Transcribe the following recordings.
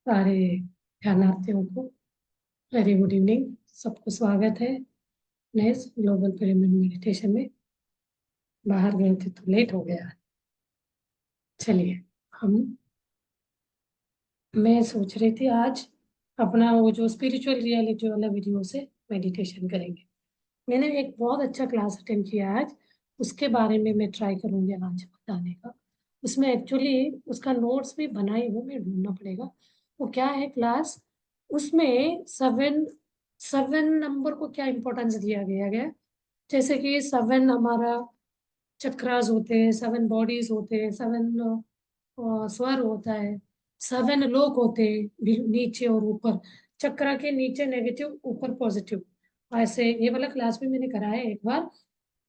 सारे ध्यानार्थियों को very good evening. सबको स्वागत है नए ग्लोबल पिरामिड मेडिटेशन में। बाहर गए थे तो लेट हो गया। चलिए, हम मैं सोच रही थी आज अपना वो जो स्पिरिचुअल रियलिटी वाला वीडियो से मेडिटेशन करेंगे। मैंने एक बहुत अच्छा क्लास अटेंड किया आज, उसके बारे में मैं ट्राई करूंगी आज बताने का। उसमें एक्चुअली उसका नोट्स भी बनाई हूँ, मैं ढूंढना पड़ेगा वो क्या है क्लास। उसमें सेवन सेवन नंबर को क्या इम्पोर्टेंस दिया गया है। जैसे कि सेवन हमारा चक्रास होते हैं, सेवन बॉडीज होते हैं, सेवन स्वर होता है, सेवन लोक होते हैं नीचे और ऊपर। चक्रा के नीचे नेगेटिव, ऊपर पॉजिटिव। ऐसे ये वाला क्लास भी मैंने कराया है एक बार।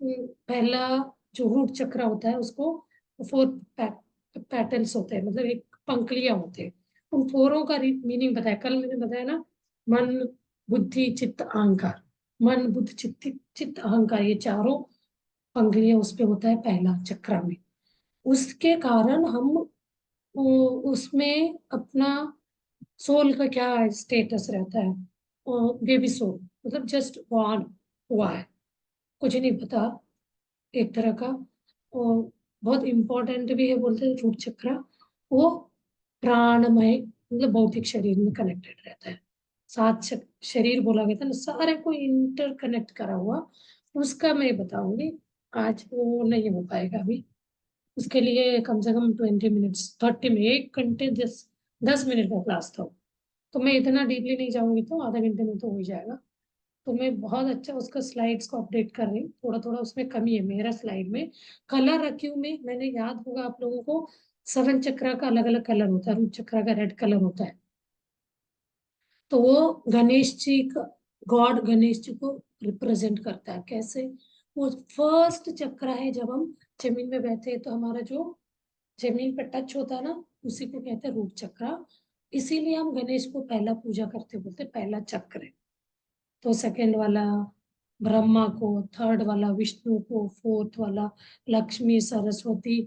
पहला जो रूट चक्र होता है उसको फोर पैटर्न्स होते हैं, मतलब एक पंक्तियां होते हैं। उन फोरों का मीनिंग बताया कल मैंने बताया ना। मन, बुद्धि, चित्त, अहंकार। मन, बुद्धि, चित्त, अहंकार, ये चारों पंक्तियां उस पे होता है पहला चक्र में। उसके कारण हम उसमें अपना सोल का क्या स्टेटस रहता है। बेबी सोल, मतलब जस्ट बॉर्न हुआ है, कुछ नहीं पता एक तरह का। और बहुत इंपॉर्टेंट भी है, बोलते हैं रूट चक्र। वो प्राणमय, मतलब भौतिक शरीर में कनेक्टेड रहता है। शरीर बोला गया था ना, सारे को इंटर कनेक्ट करा हुआ। उसका मैं बताऊंगी आज, वो नहीं हो पाएगा अभी। उसके लिए कम से कम 20 मिनट्स, 30 मिनट, 1 घंटे 10 10 मिनट का क्लास था। तो मैं इतना डीपली नहीं जाऊंगी, तो आधा घंटे में तो हो ही जाएगा। तो मैं बहुत अच्छा उसका स्लाइड्स को अपडेट कर रही हूँ। थोड़ा थोड़ा उसमें कमी है मेरा स्लाइड में। कलर रखी हूँ मैं, मैंने याद होगा आप लोगों को, सेवन चक्रा का अलग अलग कलर होता है। रूट चक्रा का रेड कलर होता है। तो वो गणेश जी का, गॉड गणेश जी को रिप्रेजेंट करता है। कैसे? वो फर्स्ट चक्र है, जब हम जमीन में बैठे हैं तो हमारा जो जमीन पर टच होता है ना, उसी को कहते हैं रूट चक्र। इसीलिए हम गणेश को पहला पूजा करते, बोलते पहला चक्र है। तो सेकंड वाला ब्रह्मा को, थर्ड वाला विष्णु को, फोर्थ वाला लक्ष्मी सरस्वती,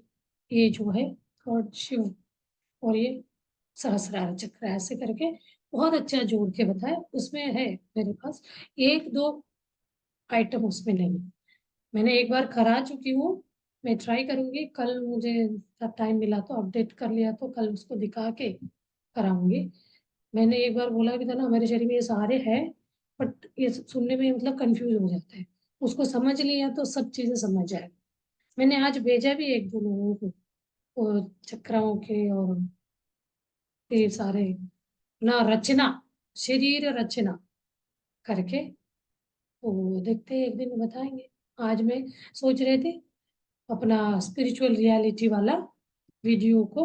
ये जो है थर्ड शिव, और ये सहस्रार चक्र, ऐसे करके बहुत अच्छा जोड़ के बताया उसमें है। मेरे पास एक दो आइटम उसमें नहीं, मैंने एक बार करा चुकी हूँ। मैं ट्राई करूंगी, कल मुझे जब टाइम मिला तो अपडेट कर लिया तो कल उसको दिखा के कराऊंगी। मैंने एक बार बोला भी था ना, हमारे शरीर में ये सारे हैं, बट ये सुनने में मतलब कंफ्यूज हो जाता है। उसको समझ लिया तो सब चीजें समझ जाए। मैंने आज भेजा भी एक दो लोगों को, और चक्राओं के और ये सारे ना रचना, शरीर रचना करके। तो देखते हैं, एक दिन बताएंगे। आज मैं सोच रहे थे अपना स्पिरिचुअल रियलिटी वाला वीडियो को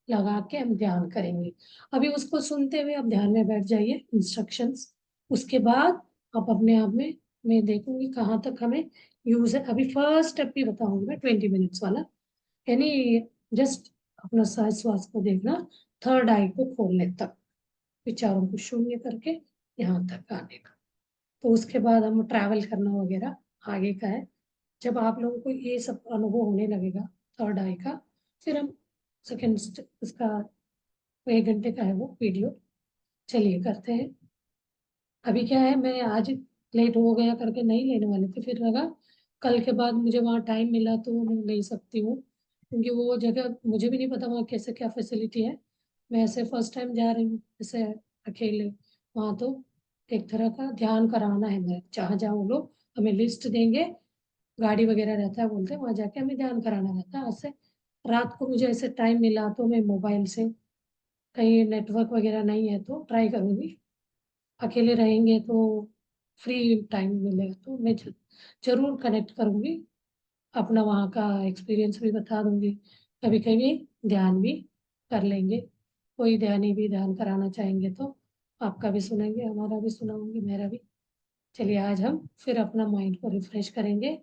लगा के हम ध्यान करेंगे। अभी उसको सुनते हुए आप ध्यान में बैठ जाइए, इंस्ट्रक्शंस। उसके बाद आप अपने आप में, मैं देखूंगी कहाँ तक हमें यूज है। अभी फर्स्ट स्टेप भी बताऊंगी मैं, 20 मिनट्स वाला। यानी जस्ट अपना सांस श्वास को देखना, थर्ड आई को खोलने तक, विचारों को शून्य करके यहाँ तक आने का। तो उसके बाद हम ट्रैवल करना वगैरह आगे का है। जब आप लोगों को ये सब अनुभव होने लगेगा थर्ड आई का, फिर हम सेकेंड इसका 1 घंटे का है वो वीडियो। चलिए करते हैं। अभी क्या है, मैं आज लेट हो गया करके नहीं लेने वाले थे, फिर लगा कल के बाद मुझे वहाँ टाइम मिला तो मैं ले सकती हूँ, क्योंकि वो जगह मुझे भी नहीं पता वहाँ कैसे क्या फैसिलिटी है। मैं ऐसे फर्स्ट टाइम जा रही हूँ ऐसे अकेले वहाँ। तो एक तरह का ध्यान कराना है, मैं जहाँ जहाँ वो लोग हमें लिस्ट देंगे, गाड़ी वगैरह रहता है, बोलते हैं वहां जाके हमें ध्यान कराना रहता है। ऐसे रात को मुझे ऐसे टाइम मिला तो मैं मोबाइल से, कहीं नेटवर्क वगैरह नहीं है तो ट्राई करूंगी। अकेले रहेंगे तो फ्री टाइम मिलेगा तो मैं जरूर कनेक्ट करूंगी। अपना वहाँ का एक्सपीरियंस भी बता दूंगी। कभी कभी ध्यान भी कर लेंगे। कोई ध्यानी भी ध्यान कराना चाहेंगे तो आपका भी सुनेंगे, हमारा भी सुनाऊंगी, मेरा भी। चलिए आज हम फिर अपना माइंड को रिफ्रेश करेंगे।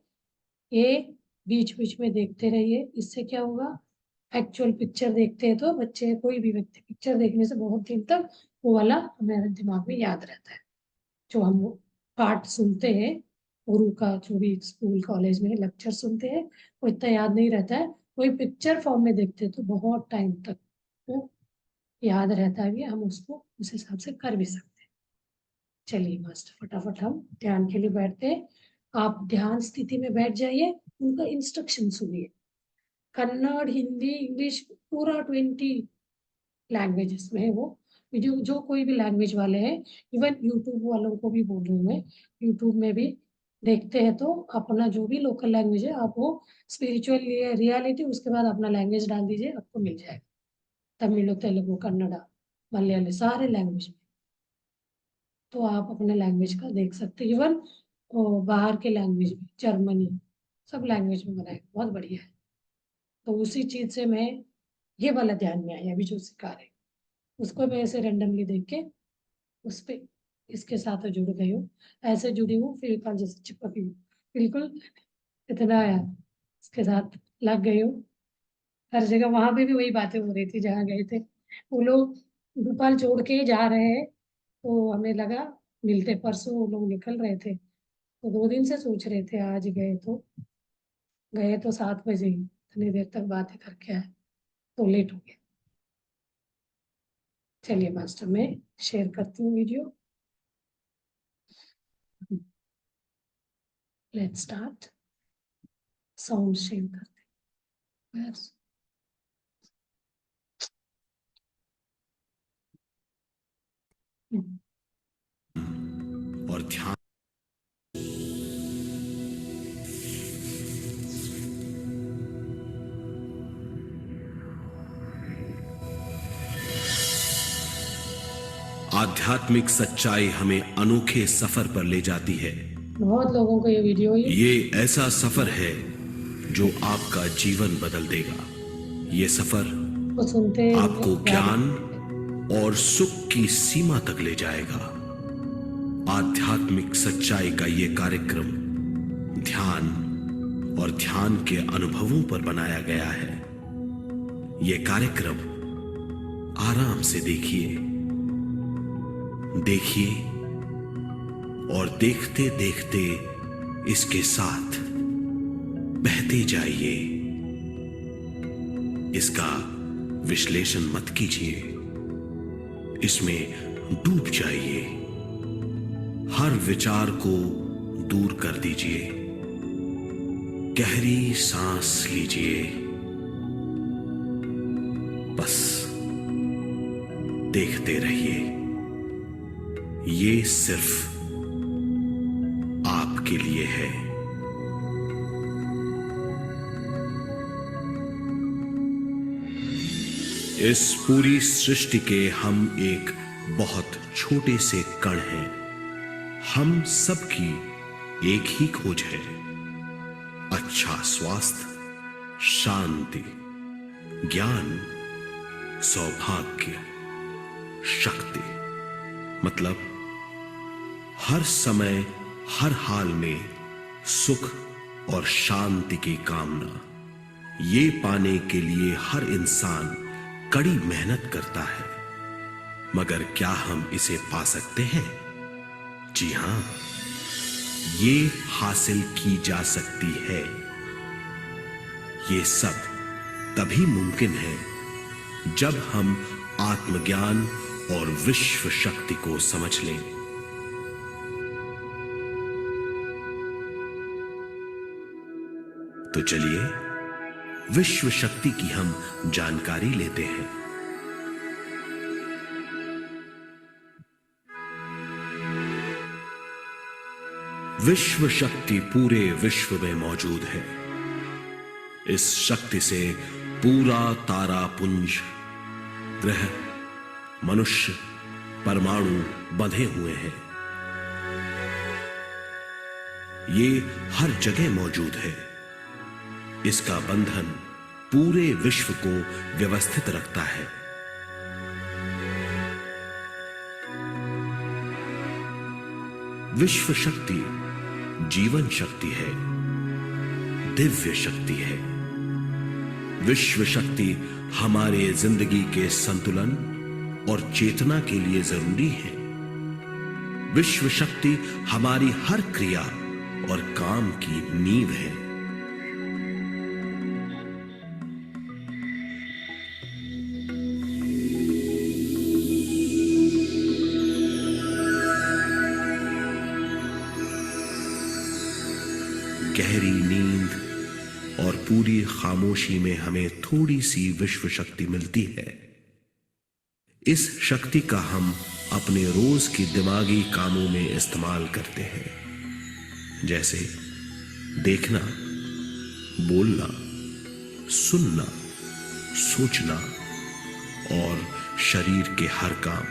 ये बीच बीच में देखते रहिए, इससे क्या होगा, एक्चुअल पिक्चर देखते हैं तो बच्चे, कोई भी व्यक्ति पिक्चर देखने से बहुत दिन तक वो वाला हमारे दिमाग में याद रहता है। जो हम पाठ सुनते हैं, गुरु का जो भी स्कूल कॉलेज में लेक्चर सुनते हैं, वो इतना याद नहीं रहता है। वही पिक्चर फॉर्म में देखते हैं तो बहुत टाइम तक वो याद रहता भी, हम उसको उस हिसाब से कर भी सकते हैं। चलिए मास्टर, फटाफट हम ध्यान के लिए बैठते हैं। आप ध्यान स्थिति में बैठ जाइए, उनका इंस्ट्रक्शन सुनिए। कन्नड़, हिंदी, इंग्लिश, पूरा 20 लैंग्वेजेस में है वो वीडियो। जो कोई भी लैंग्वेज वाले हैं, इवन यूट्यूब वालों को भी बोल रही हूँ मैं, यूट्यूब में भी देखते हैं तो अपना जो भी लोकल लैंग्वेज है आप वो स्पिरिचुअल रियलिटी, उसके बाद अपना लैंग्वेज डाल दीजिए, आपको मिल जाएगा। तमिल, तेलुगु, कन्नड़ा, मलयाली, सारे लैंग्वेज में। तो आप अपने लैंग्वेज का देख सकते हैं। इवन बाहर के लैंग्वेज में, जर्मनी, सब लैंग्वेज में बनाए, बहुत बढ़िया है। तो उसी चीज से मैं, ये वाला ध्यान में आया अभी जो सिखा रहे, उसको मैं ऐसे रेंडमली देख के उस पे इसके साथ जुड़ गई हूँ। ऐसे जुड़ी हूँ फिलहाल, जैसे चिपकी हूँ बिल्कुल, इतना है, इसके साथ लग गई हूँ हर जगह। वहां पे भी वही बातें हो रही थी जहाँ गए थे, वो लोग भोपाल छोड़ के ही जा रहे हैं, तो हमें लगा मिलते। परसों वो लोग निकल रहे थे, तो 2 दिन से सोच रहे थे आज गए तो 7 बजे ही, इतनी देर तक बातें करके आए, तो लेट हो गया। चलिए मास्टर, मैं शेयर करती हूँ video. Let's start. Sound share करते हैं बस। और ध्यान। आध्यात्मिक सच्चाई हमें अनोखे सफर पर ले जाती है। बहुत लोगों को ये वीडियो ये ऐसा सफर है जो आपका जीवन बदल देगा। ये सफर को सुनते आपको जा रहे ज्ञान थे। और सुख की सीमा तक ले जाएगा। आध्यात्मिक सच्चाई का ये कार्यक्रम ध्यान और ध्यान के अनुभवों पर बनाया गया है। ये कार्यक्रम आराम से देखिए, देखिए और देखते देखते इसके साथ बहते जाइए। इसका विश्लेषण मत कीजिए, इसमें डूब जाइए। हर विचार को दूर कर दीजिए। गहरी सांस लीजिए, बस देखते रहिए। ये सिर्फ आपके लिए है। इस पूरी सृष्टि के हम एक बहुत छोटे से कण हैं। हम सबकी एक ही खोज है, अच्छा स्वास्थ्य, शांति, ज्ञान, सौभाग्य, शक्ति। मतलब हर समय, हर हाल में सुख और शांति की कामना। ये पाने के लिए हर इंसान कड़ी मेहनत करता है, मगर क्या हम इसे पा सकते हैं? जी हां, ये हासिल की जा सकती है। ये सब तभी मुमकिन है जब हम आत्मज्ञान और विश्व शक्ति को समझ लें। तो चलिए विश्व शक्ति की हम जानकारी लेते हैं। विश्व शक्ति पूरे विश्व में मौजूद है। इस शक्ति से पूरा तारापुंज, ग्रह, मनुष्य, परमाणु बंधे हुए हैं। ये हर जगह मौजूद है। इसका बंधन पूरे विश्व को व्यवस्थित रखता है। विश्व शक्ति जीवन शक्ति है, दिव्य शक्ति है। विश्व शक्ति हमारे जिंदगी के संतुलन और चेतना के लिए जरूरी है। विश्व शक्ति हमारी हर क्रिया और काम की नींव है। पूरी खामोशी में हमें थोड़ी सी विश्व शक्ति मिलती है। इस शक्ति का हम अपने रोज की दिमागी कामों में इस्तेमाल करते हैं, जैसे देखना, बोलना, सुनना, सोचना और शरीर के हर काम।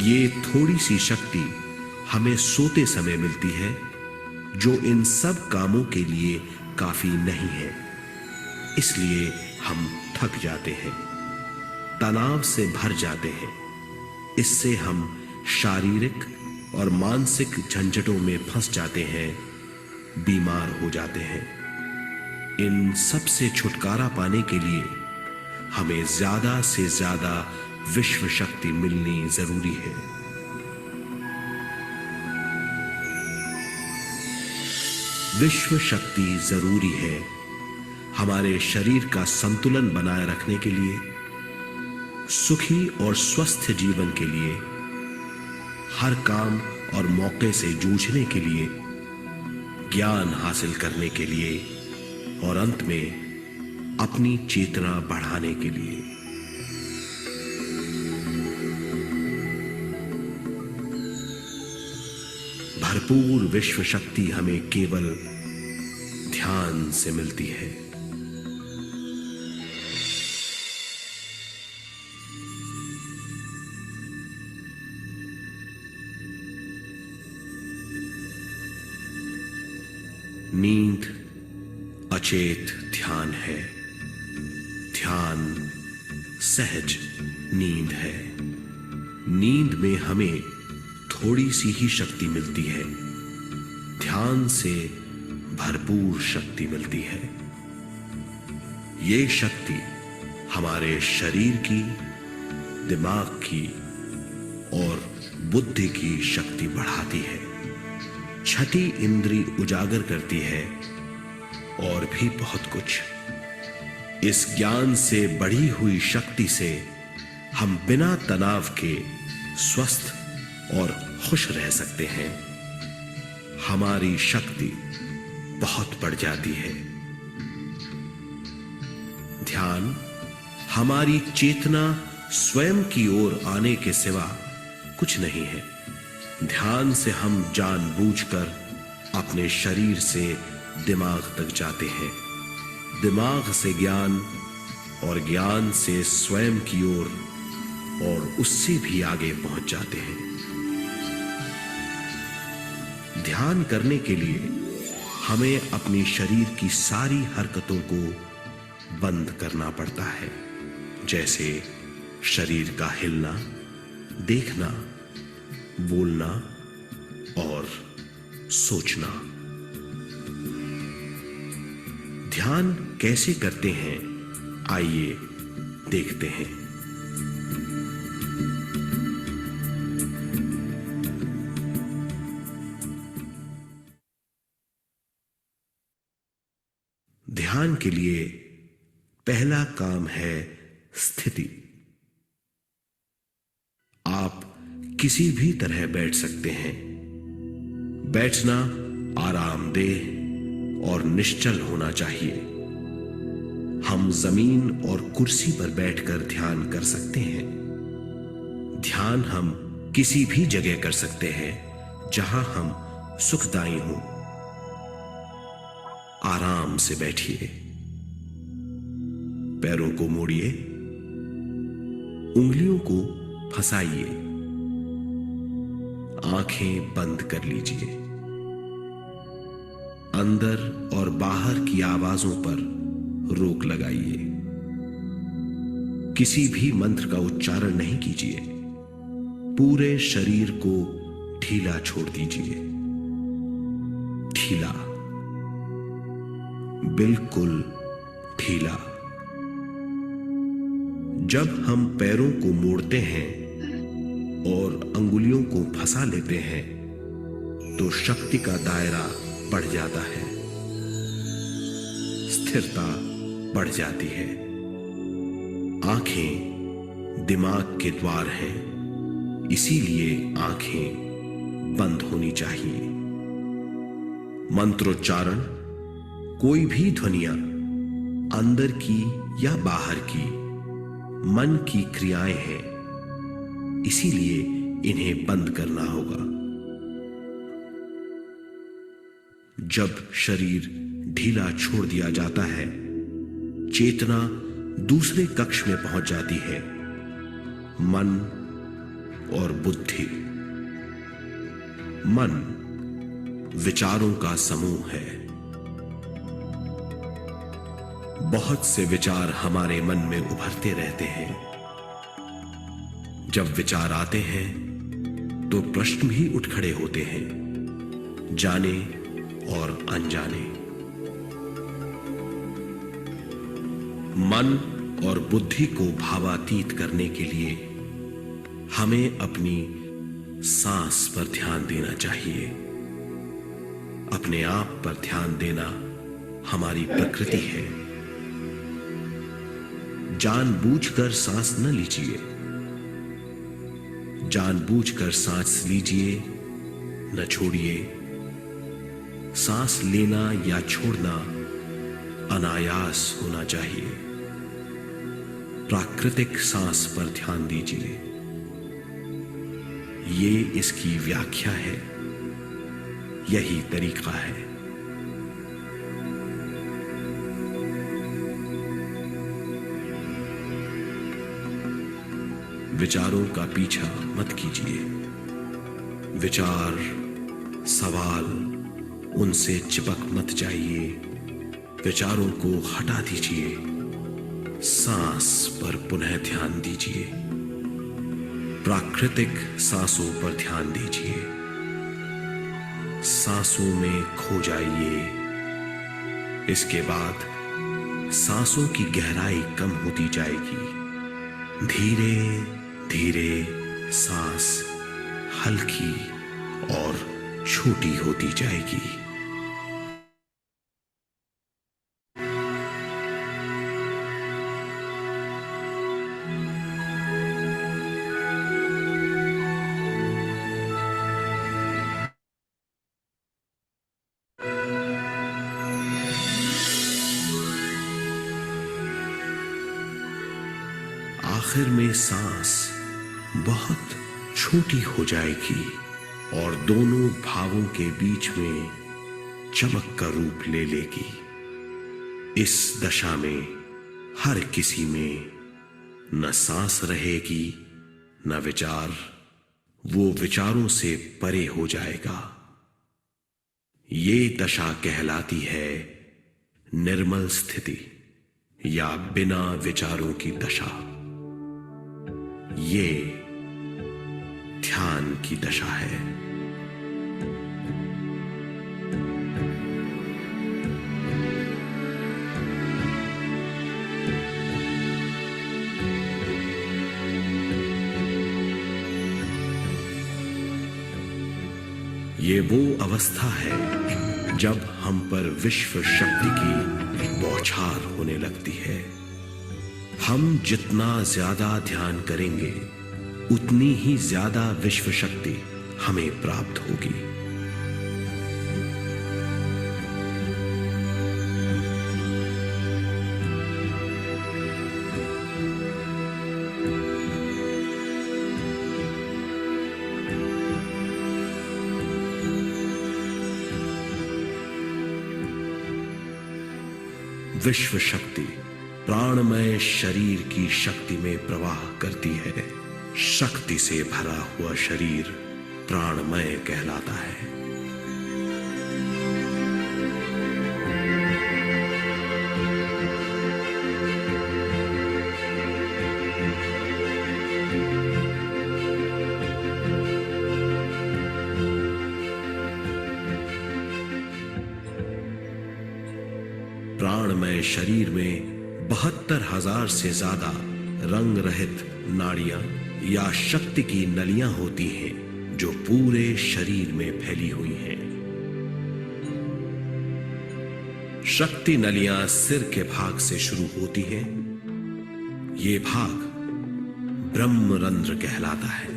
ये थोड़ी सी शक्ति हमें सोते समय मिलती है, जो इन सब कामों के लिए काफी नहीं है। इसलिए हम थक जाते हैं, तनाव से भर जाते हैं। इससे हम शारीरिक और मानसिक झंझटों में फंस जाते हैं, बीमार हो जाते हैं। इन सब से छुटकारा पाने के लिए हमें ज्यादा से ज्यादा विश्व शक्ति मिलनी जरूरी है। विश्व शक्ति जरूरी है हमारे शरीर का संतुलन बनाए रखने के लिए, सुखी और स्वस्थ जीवन के लिए, हर काम और मौके से जूझने के लिए, ज्ञान हासिल करने के लिए और अंत में अपनी चेतना बढ़ाने के लिए। भरपूर विश्व शक्ति हमें केवल ध्यान से मिलती है। नींद अचेत ध्यान है, ध्यान सहज नींद है। नींद में हमें थोड़ी सी ही शक्ति मिलती है, ध्यान से भरपूर शक्ति मिलती है। ये शक्ति हमारे शरीर की, दिमाग की और बुद्धि की शक्ति बढ़ाती है, छठी इंद्री उजागर करती है और भी बहुत कुछ। इस ज्ञान से बढ़ी हुई शक्ति से हम बिना तनाव के स्वस्थ और खुश रह सकते हैं। हमारी शक्ति बहुत बढ़ जाती है। ध्यान हमारी चेतना स्वयं की ओर आने के सिवा कुछ नहीं है। ध्यान से हम जानबूझकर अपने शरीर से दिमाग तक जाते हैं, दिमाग से ज्ञान और ज्ञान से स्वयं की ओर और उससे भी आगे पहुंच जाते हैं। ध्यान करने के लिए हमें अपने शरीर की सारी हरकतों को बंद करना पड़ता है, जैसे शरीर का हिलना, देखना, बोलना और सोचना। ध्यान कैसे करते हैं, आइए देखते हैं। ध्यान के लिए पहला काम है स्थिति। आप किसी भी तरह बैठ सकते हैं। बैठना आरामदेह और निश्चल होना चाहिए। हम जमीन और कुर्सी पर बैठकर ध्यान कर सकते हैं। ध्यान हम किसी भी जगह कर सकते हैं जहां हम सुखदायी हों। आराम से बैठिए, पैरों को मोड़िए, उंगलियों को फंसाइए, आंखें बंद कर लीजिए। अंदर और बाहर की आवाजों पर रोक लगाइए। किसी भी मंत्र का उच्चारण नहीं कीजिए। पूरे शरीर को ढीला छोड़ दीजिए। ढीला, बिल्कुल ढीला। जब हम पैरों को मोड़ते हैं और अंगुलियों को फंसा लेते हैं तो शक्ति का दायरा बढ़ जाता है, स्थिरता बढ़ जाती है। आंखें दिमाग के द्वार हैं, इसीलिए आंखें बंद होनी चाहिए। मंत्रोच्चारण, कोई भी ध्वनियां अंदर की या बाहर की मन की क्रियाएं हैं, इसीलिए इन्हें बंद करना होगा। जब शरीर ढीला छोड़ दिया जाता है, चेतना दूसरे कक्ष में पहुंच जाती है। मन और बुद्धि। मन विचारों का समूह है। बहुत से विचार हमारे मन में उभरते रहते हैं। जब विचार आते हैं तो प्रश्न भी उठ खड़े होते हैं, जाने और अनजाने। मन और बुद्धि को भावातीत करने के लिए हमें अपनी सांस पर ध्यान देना चाहिए। अपने आप पर ध्यान देना हमारी प्रकृति है। जानबूझकर सांस न लीजिए। जानबूझकर सांस लीजिए, न छोड़िए। सांस लेना या छोड़ना अनायास होना चाहिए। प्राकृतिक सांस पर ध्यान दीजिए। ये इसकी व्याख्या है, यही तरीका है। विचारों का पीछा मत कीजिए। विचार, सवाल, उनसे चिपक मत जाइए। विचारों को हटा दीजिए। सांस पर पुनः ध्यान दीजिए। प्राकृतिक सांसों पर ध्यान दीजिए। सांसों में खो जाइए। इसके बाद सांसों की गहराई कम होती जाएगी। धीरे धीरे सांस हल्की और छोटी होती जाएगी। आखिर में सांस बहुत छोटी हो जाएगी और दोनों भावों के बीच में चमक का रूप ले लेगी। इस दशा में हर किसी में न सांस रहेगी न विचार। वो विचारों से परे हो जाएगा। ये दशा कहलाती है निर्मल स्थिति या बिना विचारों की दशा। ये ध्यान की दशा है। ये वो अवस्था है जब हम पर विश्व शक्ति की बौछार होने लगती है। हम जितना ज्यादा ध्यान करेंगे उतनी ही ज्यादा विश्व शक्ति हमें प्राप्त होगी। विश्व शक्ति प्राणमय शरीर की शक्ति में प्रवाह करती है। शक्ति से भरा हुआ शरीर प्राणमय कहलाता है। प्राणमय शरीर में 72,000 से ज्यादा रंग रहित नाड़ियां या शक्ति की नलियां होती हैं जो पूरे शरीर में फैली हुई हैं। शक्ति नलियां सिर के भाग से शुरू होती हैं। ये भाग ब्रह्मरंध्र कहलाता है।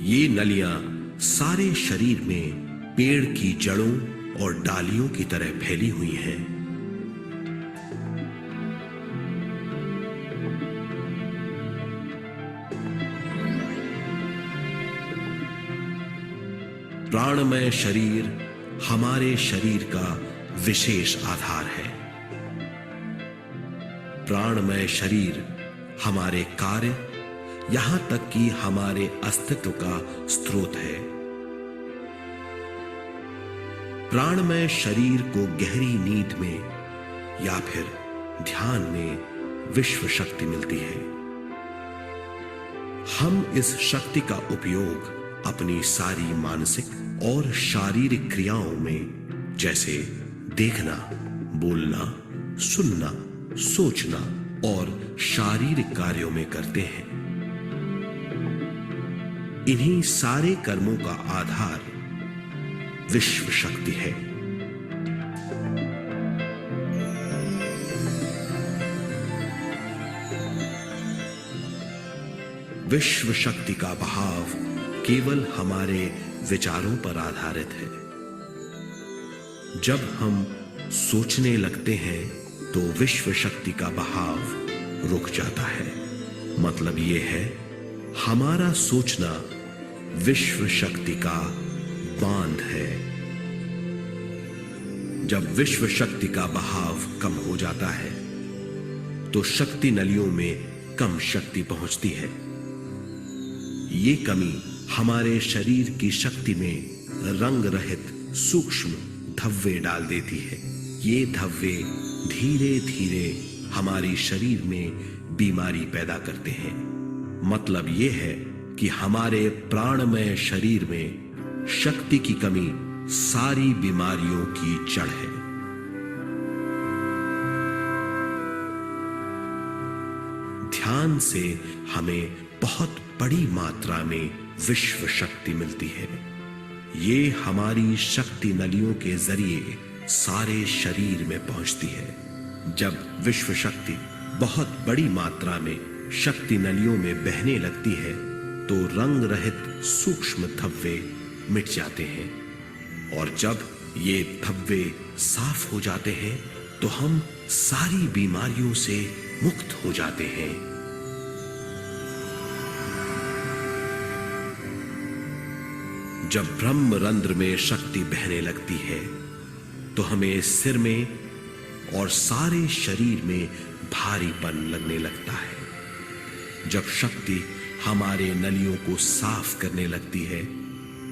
ये नलियां सारे शरीर में पेड़ की जड़ों और डालियों की तरह फैली हुई हैं। प्राणमय शरीर हमारे शरीर का विशेष आधार है। प्राणमय शरीर हमारे कार्य, यहां तक कि हमारे अस्तित्व का स्रोत है। प्राणमय शरीर को गहरी नींद में या फिर ध्यान में विश्व शक्ति मिलती है। हम इस शक्ति का उपयोग अपनी सारी मानसिक और शारीरिक क्रियाओं में, जैसे देखना, बोलना, सुनना, सोचना और शारीरिक कार्यों में करते हैं। इन्हीं सारे कर्मों का आधार विश्व शक्ति है। विश्व शक्ति का बहाव केवल हमारे विचारों पर आधारित है। जब हम सोचने लगते हैं तो विश्व शक्ति का बहाव रुक जाता है। मतलब यह है, हमारा सोचना विश्व शक्ति का बांध है। जब विश्व शक्ति का बहाव कम हो जाता है तो शक्ति नलियों में कम शक्ति पहुंचती है। ये कमी हमारे शरीर की शक्ति में रंग रहित सूक्ष्म धब्बे डाल देती है। ये धब्बे धीरे धीरे हमारी शरीर में बीमारी पैदा करते हैं। मतलब यह है कि हमारे प्राणमय शरीर में शक्ति की कमी सारी बीमारियों की जड़ है। ध्यान से हमें बहुत बड़ी मात्रा में विश्व शक्ति मिलती है। ये हमारी शक्ति नलियों के जरिए सारे शरीर में पहुंचती है। जब विश्व शक्ति बहुत बड़ी मात्रा में शक्ति नलियों में बहने लगती है तो रंग रहित सूक्ष्म धब्बे मिट जाते हैं, और जब ये धब्बे साफ हो जाते हैं तो हम सारी बीमारियों से मुक्त हो जाते हैं। जब ब्रह्म रंध्र में शक्ति बहने लगती है तो हमें सिर में और सारे शरीर में भारीपन लगने लगता है। जब शक्ति हमारे नलियों को साफ करने लगती है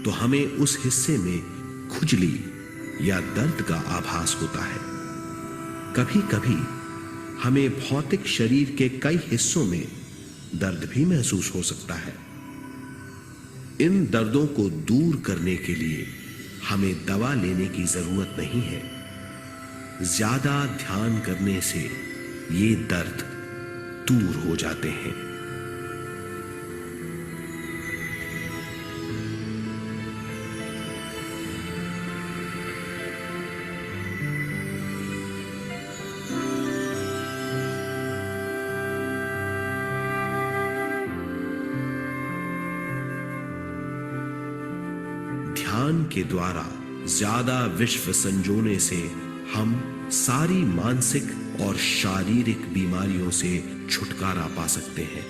तो हमें उस हिस्से में खुजली या दर्द का आभास होता है। कभी कभी हमें भौतिक शरीर के कई हिस्सों में दर्द भी महसूस हो सकता है। इन दर्दों को दूर करने के लिए हमें दवा लेने की जरूरत नहीं है। ज्यादा ध्यान करने से ये दर्द दूर हो जाते हैं। ध्यान के द्वारा ज्यादा विश्व संजोने से हम सारी मानसिक और शारीरिक बीमारियों से छुटकारा पा सकते हैं।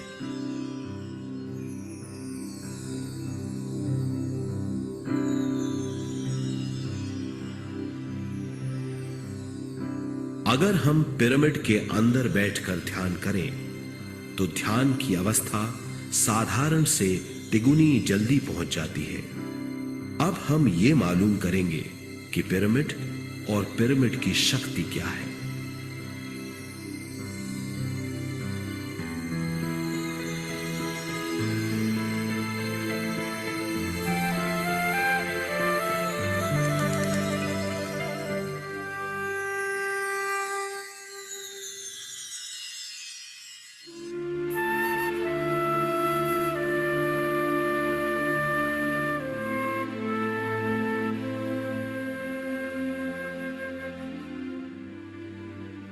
अगर हम पिरामिड के अंदर बैठकर ध्यान करें तो ध्यान की अवस्था साधारण से तिगुनी जल्दी पहुंच जाती है। अब हम ये मालूम करेंगे कि पिरामिड और पिरामिड की शक्ति क्या है।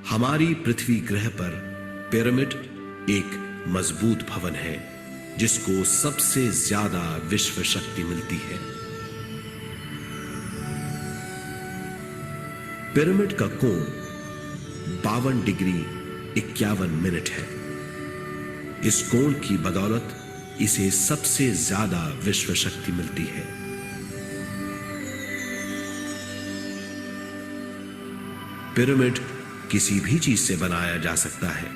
हमारी पृथ्वी ग्रह पर पिरामिड एक मजबूत भवन है जिसको सबसे ज्यादा विश्व शक्ति मिलती है। पिरामिड का कोण 52 डिग्री 51 मिनट है। इस कोण की बदौलत इसे सबसे ज्यादा विश्व शक्ति मिलती है। पिरामिड किसी भी चीज से बनाया जा सकता है।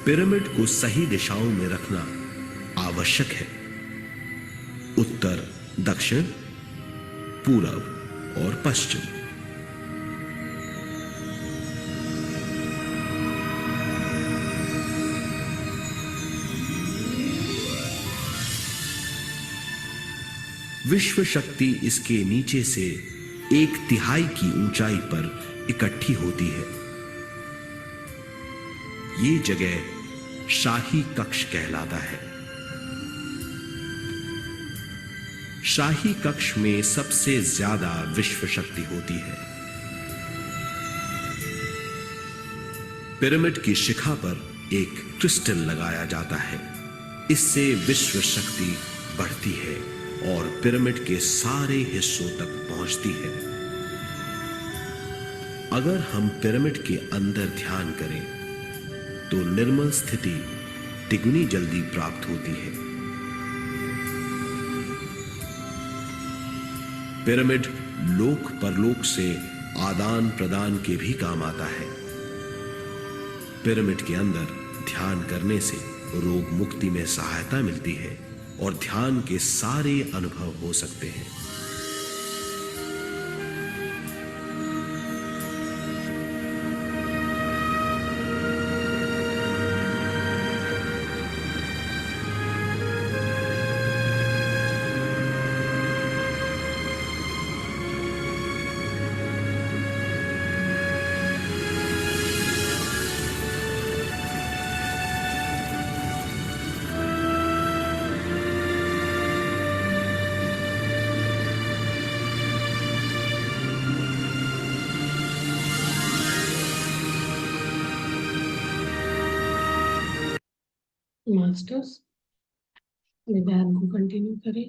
पिरामिड को सही दिशाओं में रखना आवश्यक है। उत्तर, दक्षिण, पूरब और पश्चिम। विश्व शक्ति इसके नीचे से 1/3 की ऊंचाई पर इकट्ठी होती है। ये जगह शाही कक्ष कहलाता है। शाही कक्ष में सबसे ज्यादा विश्व शक्ति होती है। पिरामिड की शिखा पर एक क्रिस्टल लगाया जाता है। इससे विश्व शक्ति बढ़ती है और पिरामिड के सारे हिस्सों तक पहुंचती है। अगर हम पिरामिड के अंदर ध्यान करें तो निर्मल स्थिति तिगुनी जल्दी प्राप्त होती है। पिरामिड लोक परलोक से आदान प्रदान के भी काम आता है। पिरामिड के अंदर ध्यान करने से रोग मुक्ति में सहायता मिलती है और ध्यान के सारे अनुभव हो सकते हैं। मास्टर्स, ध्यान को कंटिन्यू करें।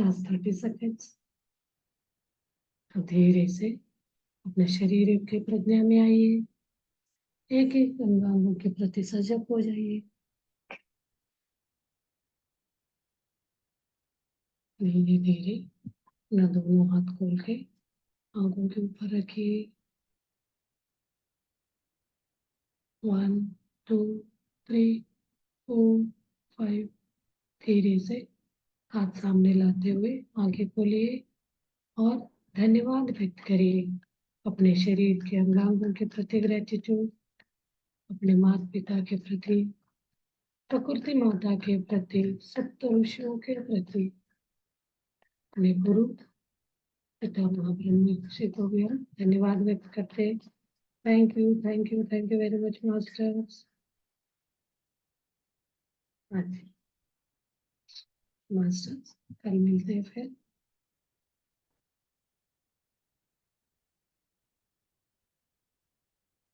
Last 30 seconds. तो धीरे से अपने शरीर के प्रज्ञा में आइए, एक एक अंगांगों के प्रति सजग हो जाइए। धीरे धीरे अपना दोनों हाथ खोल के आंखों के ऊपर रखिए। 1 2 3 4 5। धीरे से हाथ सामने लाते हुए आंखें खोलिए और धन्यवाद व्यक्त करिए अपने शरीर के अंगांगों के प्रति, ग्रेटिट्यूड अपने माता पिता के प्रति, प्रकृति माता के प्रति, सप्त ऋषियों के प्रति, अपने गुरु पिता महाब्रह्म श्री को भी हम धन्यवाद व्यक्त करते हैं। Thank you, thank you, thank you very much masters. Masters, कल मिलते हैं फिर।